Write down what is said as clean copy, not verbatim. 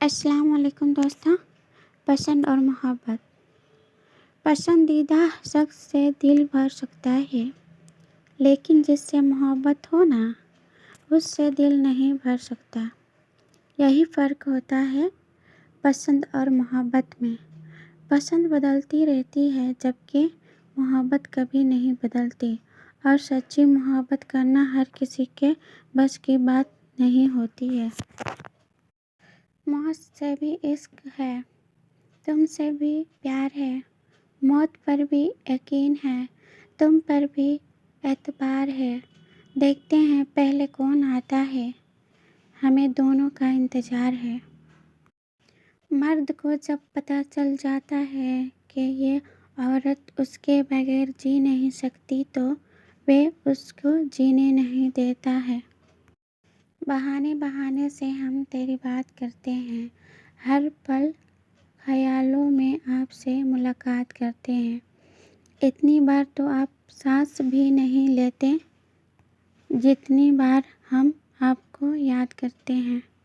السلام علیکم دوستاں. پسند اور محبت. پسندیدہ شخص سے دل بھر سکتا ہے، لیکن جس سے محبت ہو نا، اس سے دل نہیں بھر سکتا. یہی فرق ہوتا ہے پسند اور محبت میں. پسند بدلتی رہتی ہے جبکہ محبت کبھی نہیں بدلتی، اور سچی محبت کرنا ہر کسی کے بس کی بات نہیں ہوتی ہے. موت سے بھی عشق ہے، تم سے بھی پیار ہے، موت پر بھی یقین ہے، تم پر بھی اعتبار ہے. دیکھتے ہیں پہلے کون آتا ہے، ہمیں دونوں کا انتظار ہے. مرد کو جب پتہ چل جاتا ہے کہ یہ عورت اس کے بغیر جی نہیں سکتی تو وہ اس کو جینے نہیں دیتا ہے. بہانے بہانے سے ہم تیری بات کرتے ہیں، ہر پل خیالوں میں آپ سے ملاقات کرتے ہیں. اتنی بار تو آپ سانس بھی نہیں لیتے جتنی بار ہم آپ کو یاد کرتے ہیں.